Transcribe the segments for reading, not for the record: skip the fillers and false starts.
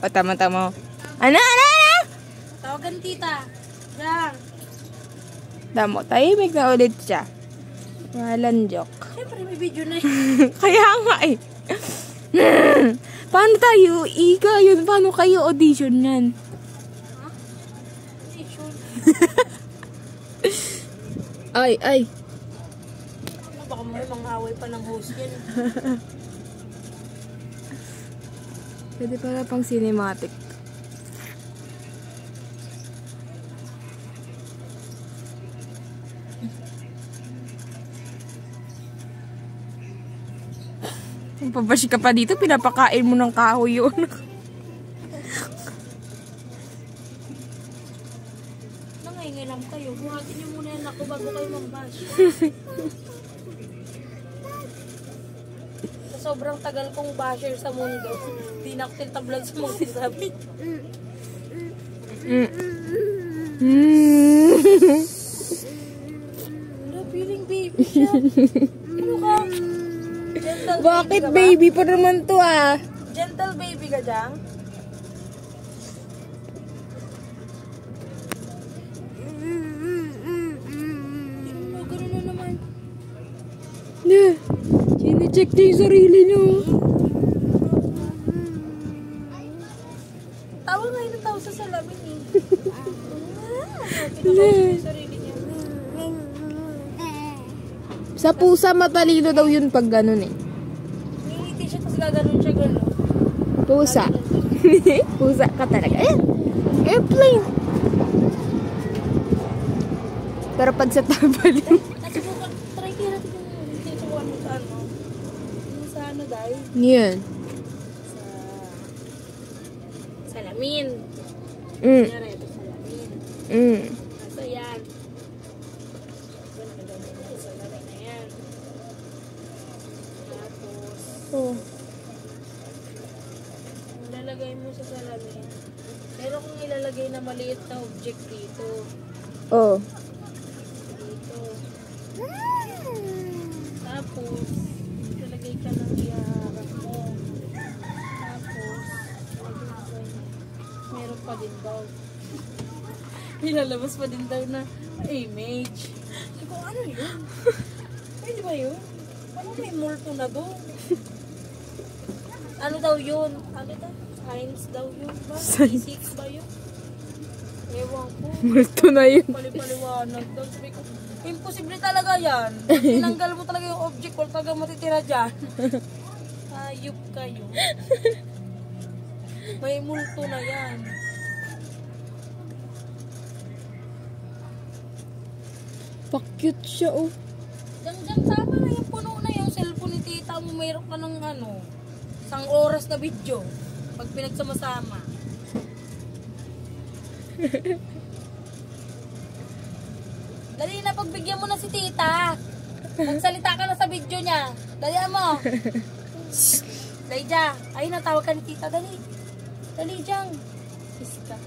O, tama-tama. Ano? Tawagan tita. Yang. Damo, tahimik na ulit siya. Walang joke. Siyempre may video na Kaya nga eh. Paano tayo? Ika yun. Paano kayo audition yan? Ha? Audition? Ay. Baka may mga away pa ng host yan. Pwede pala pang cinematic. Kung pabashi ka pa dito, pinapakain mo ng kahoy yun. Nangaingilam kayo. Buhatin niyo muna yan ako bago kayo mambash. Sa sobrang tagal kong basher sa mundo, di na ako tintablan sa mga sinabi. Ano, feeling baby siya? Ano ka? Gentle Bakit baby ka ba? baby pa naman to ah? Gentle baby ka dyan? Ganun na naman. Sine-check niya yung sarili niyo. Tawa nga yun ang tawa sa salamin eh. Pinakausap yung sarili niya. Sa pusa matalino daw yun pag ganun eh. Ngingiti siya tapos gaganon siya gano'n. Pusa. Pusa ka talaga. Ayan. Airplane. Pero pag sa tabalin. Nasubukan, try kaya natin yung tituan mo sa ano. Yung sa ano dahil? Yan. Sa salamin. Mm. Kaya ito salamin. Mm. Kaso yan. Sa salamin na yan. Tapos, Oh. ilalagay mo sa salamin. Meron kong ilalagay na maliit na object dito. Oh. Dito. Tapos, ilalagay ka ng ihaharap mo. Tapos, meron pa din daw. Ilalabas pa din daw na image. Sabi ko, ano yun? Pwede ba yun? Ano may multo na doon? Ano daw yun? Ano daw? Science daw yun ba? Physics ba yun? Ewan ko. Multo na yun. Paliwanag daw. Sabi ko, imposible talaga yan. Tinanggal mo talaga yung object, wala talaga matitira dyan. Ayup kayo. May multo na yan. Pa-cute siya oh. Diyan, tama na yung puno na yung cellphone ni tita mo. Mayroon ka ng ano, 1 oras na video. Pag pinagsama-sama. Dali na, pagbigyan mo na si tita. Magsalita ka na sa video niya. Dali mo. Dali dyan. Ayun, natawag ka ni tita. Dali. Dali dyan. Kiss ka.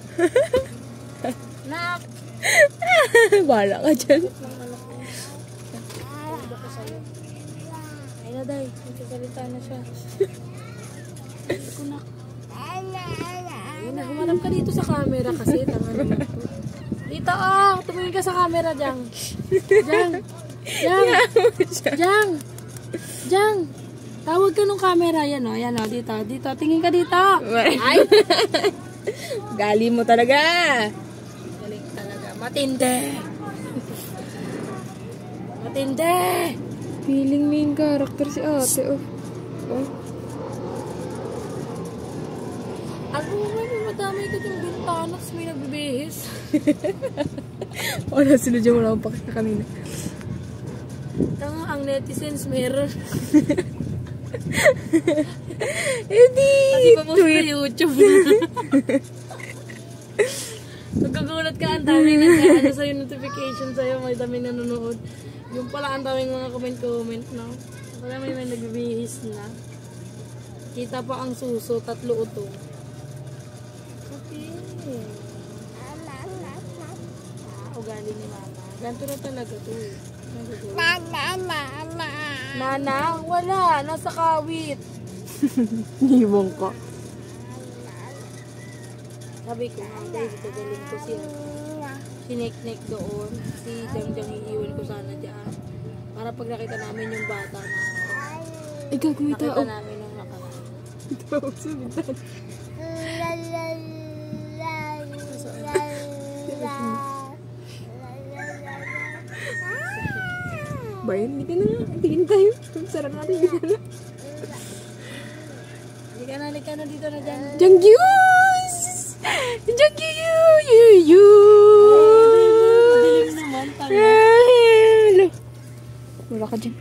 Nak. Bahala ka dyan. Ayun na, day. Magsasalita na siya. Ayun na. Ayun na, humarap ka dito sa camera kasi. Tama naman po. Dito, tumingin ka sa camera, Jang. Jang. Tawag ka nung camera. Yan o, dito. Dito, tingin ka dito. Ay! Gali mo talaga. Galing talaga. Matindi. Matindi. Feeling main character si ate oh. Oh. Ano may madami ka yung bintana tapos may nagbibihis. Wala sila dyan, wala akong pakita kanina. Tanga, ang netizens meron. Hindi! Kasi papost sa YouTube na. Magkagulat ka, ang dami na ano sa'yo notification sa'yo, may dami nanonood. Yung pala ang daming mga comment, no? Wala may nagbibihis na. Kita pa ang suso, 3 utong. Okay. Ugali ni mama. Ganito na talaga to eh. Nana? Wala. Nasa kawit. Niwong ko. Sabi ko nga guys, gagaling ko siya. Si Nek doon, si Jangjang iiwan ko sana dyan. Para pag nakita namin yung bata na Ay, gagawin nakita tao. namin nung nakaraan. Tao sa bitan. Bayan, hindi ka na nga. Tingin tayo. Sarap natin. Hindi ka na. Halika na dito na dyan. Jangyus! Jangyus! Madilim naman, tanga. Wala ka dyan.